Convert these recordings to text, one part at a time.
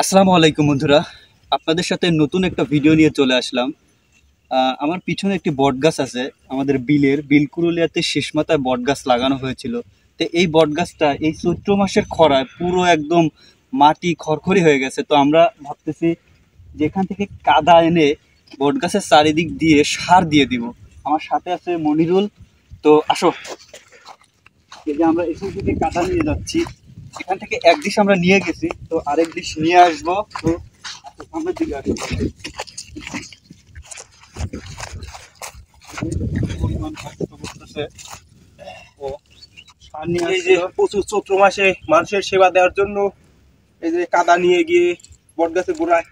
আসসালামু আলাইকুম বন্ধুরা, আপনাদের সাথে নতুন একটা ভিডিও নিয়ে চলে আসলাম। আমার পিছনে একটি বটগাছ আছে। আমাদের বিল কুরুলিয়াতে শেষ মাথায় বটগাছ লাগানো হয়েছিল। তো এই বটগাছটা এই চৈত্র মাসের খরায় পুরো একদম মাটি খড়খড়ি হয়ে গেছে। তো আমরা ভাবতেছি যে এখান থেকে কাদা এনে বটগাছের চারিদিক দিয়ে সার দিয়ে দিব। আমার সাথে আছে মনিরুল। তো আসো, এই যে আমরা এখান থেকে কাদা নিয়ে যাচ্ছি। এখান থেকে এক ডিশ আমরা নিয়ে গেছি, তো আরেক ডিশ নিয়ে আসবো। তো সামনের দিকে আসবো। পরিমাণ কষ্ট করতেছে ও সার নিয়ে এই যে আসছিল। প্রচুর চৈত্র মাসে মানুষের সেবা দেওয়ার জন্য এই যে কাদা নিয়ে গিয়ে বটগাছের গোড়ায়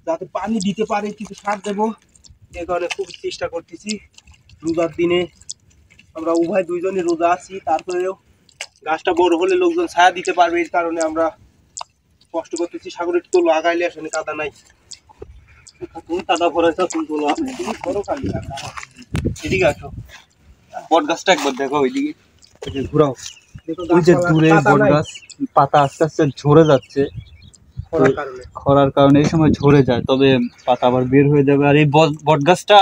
যাতে পানি দিতে পারে কিছু সার দেবো, এ কারণে খুব চেষ্টা করতেছি। রোজার দিনে আমরা উভয় দুইজনই রোজা আছি, তারপরেও গাছটা বড় হলে লোকজন ছায়া দিতে পারবে, এই কারণে আমরা কষ্ট করতেছি। সাগরের তো লাগাইলে আসলে কাদা নাই। তুমি কাদা ভরাইছো, তুমি তোলো। তুমি বড় খালি এদিকে আসো, বট গাছটা একবার দেখো ওইদিকে। এই যে ঘুরাও, দেখো ওই যে গাছপালা, দূরে পাতা বট নাই গাছ, পাতা আস্তে আস্তে ঝরে যাচ্ছে। খরার কারণে। খরার কারণে এই সময় ঝরে যায়, তবে পাতা আবার বের হয়ে যাবে। আর এই বট গাছটা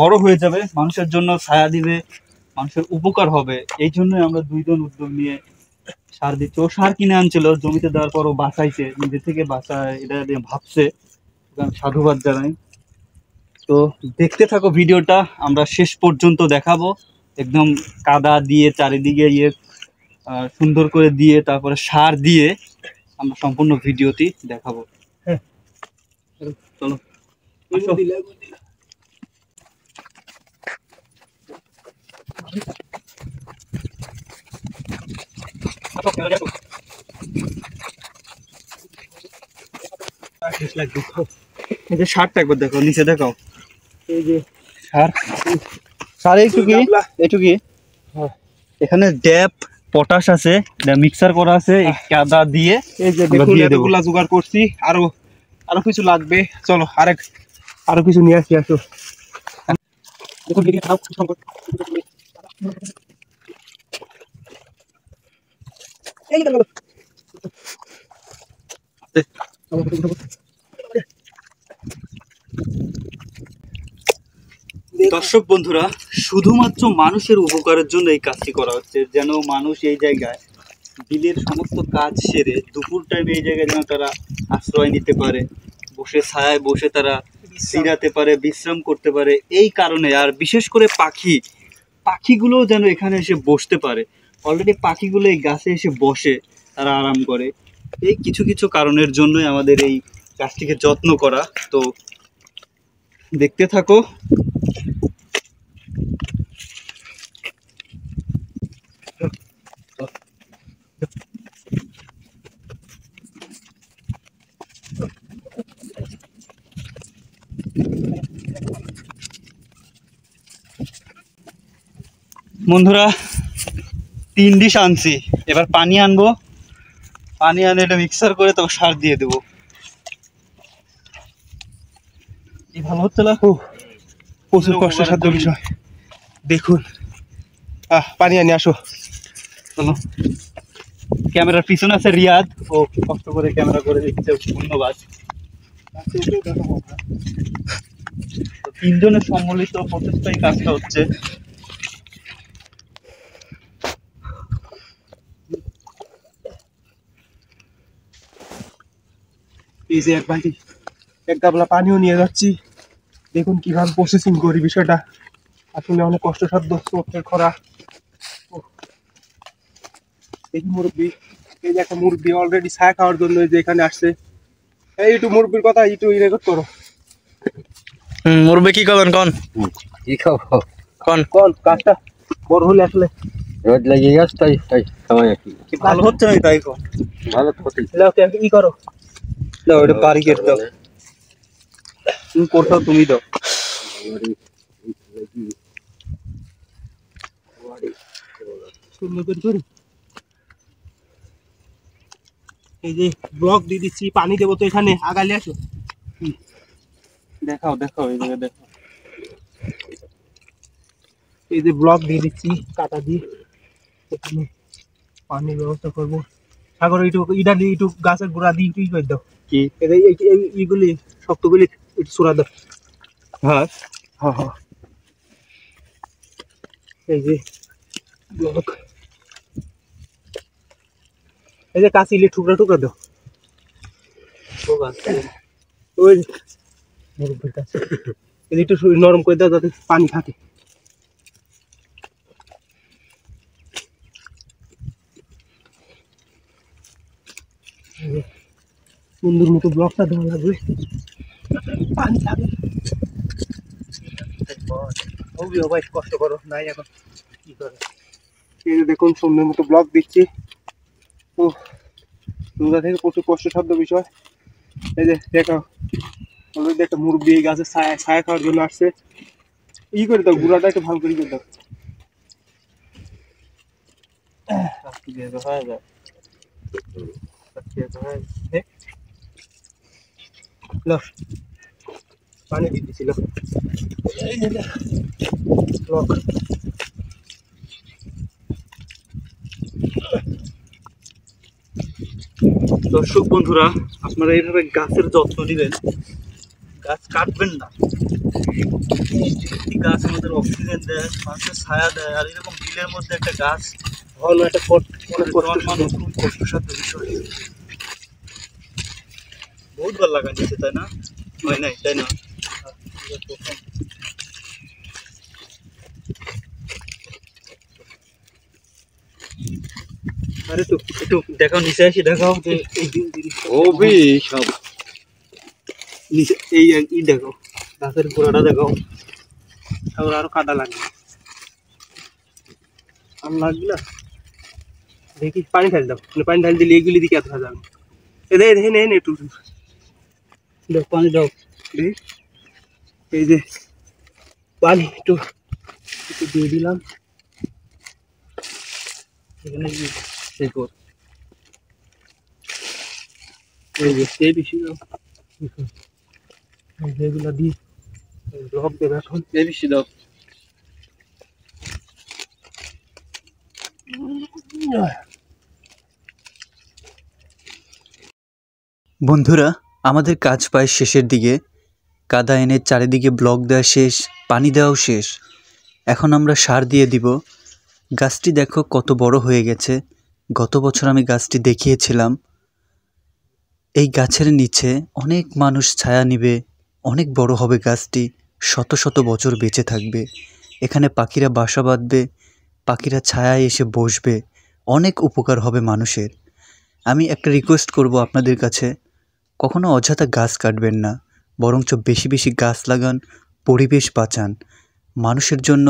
বড় হয়ে যাবে, মানুষের জন্য ছায়া দিবে, মানুষের উপকার হবে। এই জন্যই আমরা দুইজন উদ্যোগ নিয়ে সার দিচ্ছি। ও সার কিনে আনছিল, জমিতে দেওয়ার পর ও বাঁচাইছে, নিজে থেকে বাঁচায়, এটা নিয়ে ভাবছে। ওকে আমি সাধুবাদ জানাই। তো দেখতে থাকো ভিডিওটা, আমরা শেষ পর্যন্ত দেখাবো। একদম কাদা দিয়ে চারিদিকে সুন্দর করে দিয়ে তারপরে সার দিয়ে আমরা সম্পূর্ণ ভিডিওটি দেখাবো। হ্যাঁ, চলো এগুলো দিলে এই যে সারটা একবার দেখো, নিচে দেখাও। এই যে সার, সার এইটুকি এইটুকি। হ্যাঁ। এখানে ড্যাপ পটাশ আছে, মিক্সার করা আছে, এই কাদা দিয়ে এই যে আমরা দেখুন দিয়ে দেবো। এতগুলা জোগাড় করছি, আরো আরো কিছু লাগবে। চলো আরো কিছু নিয়ে আসি। আসো দেখুন দিকে খাও সম্পদ। এই গেল দর্শক বন্ধুরা, শুধুমাত্র মানুষের উপকারের জন্য এই কাজটি করা হচ্ছে, যেন মানুষ এই জায়গায় বিলের সমস্ত কাজ সেরে দুপুর টাইমে এই জায়গায় যেন তারা আশ্রয় নিতে পারে, বসে ছায়ায় বসে তারা জিরাতে পারে, বিশ্রাম করতে পারে। এই কারণে, আর বিশেষ করে পাখিগুলোও যেন এখানে এসে বসতে পারে। অলরেডি পাখিগুলো এই গাছে এসে বসে, তারা আরাম করে। এই কিছু কিছু কারণের জন্যই আমাদের এই গাছটিকে যত্ন করা। তো দেখতে থাকো। বন্ধুরা, 3 ডিশ আনছি, এবার পানি আনবো। পানি আনে এটা মিক্সার করে তবে সার দিয়ে দেবো। এই ভালো হচ্ছে না? প্রচুর কষ্টসাধ্য বিষয়। দেখুন পানি আনি আসো। চলো, ক্যামেরার পিছনে আছে রিয়াদ, ও কষ্ট করে ক্যামেরা করে দিচ্ছে, ধন্যবাদ। তো 3 জনের সম্মিলিত প্রচেষ্টায় কাজটা হচ্ছে। এই যে এক গাবলা পানিও নিয়ে যাচ্ছি। দেখুন কিভাবে প্রসেসিং করি বিষয়টা। আসলে অনেক কষ্টসাধ্য, চোখের খরা। দেখি মুরব্বী, এই যে একটা মুরব্বী অলরেডি ছায়া খাওয়ার জন্য এই যে এখানে আসছে। এই একটু মুরব্বীর কথা একটু রেকর্ড করো। মুরব্বি কি করবেন কন? কি খাবো? কোন কাজটা বড় হলে আসলে রোদ লেগে গেছে, তাই তাই খাওয়াই আর কি। কি ভালো হচ্ছে না? তাই কো ভালো তো হতেই। ই করো। দাও, ওটা বাড়ি কেটে দাও। তুমি করছো, তুমি দাও। সুন্দর করে করি। এই যে ব্লক দিয়ে দিচ্ছি, পানি দেবো তো এখানে, আগালে আসো। দেখাও দেখাও, এই জায়গায় দেখো। এই যে ব্লক দিয়ে দিচ্ছি কাটা দিয়ে, এখানে পানির ব্যবস্থা করবো। সাগর ইটা দিয়ে একটু গাছের গোড়া দিয়ে একটু ই করে দাও কি এইগুলি শক্তগুলি একটু চূড়া দাও। হ্যাঁ হ্যাঁ হ্যাঁ এই যে ব্লক, এই যে কাঁচিলে টুকরা টুকরা দাও। ওই মুরব্বির কাছে এই একটু নরম করে দাও যাতে পানি থাকে। সুন্দর মতো ব্লকটা দেওয়া লাগবে, পানি থাকে। ভাই কষ্ট করো নাই এখন কি করে। এই যে দেখুন সুন্দর মতো ব্লক দিচ্ছি। ও রোজা থেকে প্রচুর কষ্টসাধ্য বিষয়। এই যে দেখো অলরেডি একটা মুরব্বি এই গাছের ছায়া ছায়া খাওয়ার জন্য আসছে। ই করে দাও, গুঁড়াটা একটু ভালো করে দাও। পানি দিতেছিল দর্শক বন্ধুরা, আপনারা এইভাবে গাছের যত্ন নেবেন, গাছ কাটবেন না। একটি গাছ আমাদের অক্সিজেন দেয়, মানুষের ছায়া দেয়, আর এরকম বিলের মধ্যে একটা গাছ ভালো একটা জন্মানো খুব কষ্টসাধ্য বিষয়। বহুতবার লাগান দিচ্ছে তাই না? হয় নাই তাই না? আরে তো একটু দেখাও, নিচে এসে দেখাও যে এই ওবি সব নিচে এই ই দেখাও, গাছের গোড়াটা দেখাও। তারপর আরো কাদা লাগবে, আর লাগবে না। দেখি পানি ঢাল দাও, পানি ঢাল দিলে এইগুলি দিকে এত যাবে। এ দেখে নেন একটু দাও, পানি দাও। দেখি এই যে পানি একটু একটু দিয়ে দিলাম এখানে। এই কর, এই যে সেই বেশি যেগুলো দিই ব্লক দেবে এখন। এই বেশি দাও। বন্ধুরা, আমাদের কাজ প্রায় শেষের দিকে। কাদা এনে চারিদিকে ব্লক দেওয়া শেষ, পানি দেওয়াও শেষ। এখন আমরা সার দিয়ে দিব। গাছটি দেখো কত বড় হয়ে গেছে। গত বছর আমি গাছটি দেখিয়েছিলাম। এই গাছের নিচে অনেক মানুষ ছায়া নিবে, অনেক বড় হবে গাছটি, শত শত বছর বেঁচে থাকবে। এখানে পাখিরা বাসা বাঁধবে, পাখিরা ছায়ায় এসে বসবে, অনেক উপকার হবে মানুষের। আমি একটা রিকোয়েস্ট করব আপনাদের কাছে, কখনো অযথা গাছ কাটবেন না, বরঞ্চ বেশি বেশি গাছ লাগান, পরিবেশ বাঁচান। মানুষের জন্য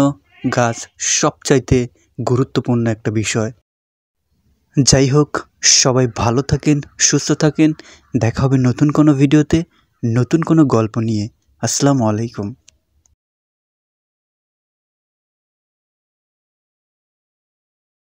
গাছ সবচাইতে গুরুত্বপূর্ণ একটা বিষয়। যাই হোক, সবাই ভালো থাকেন, সুস্থ থাকেন। দেখা হবে নতুন কোনো ভিডিওতে, নতুন কোনো গল্প নিয়ে। আসসালামু আলাইকুম।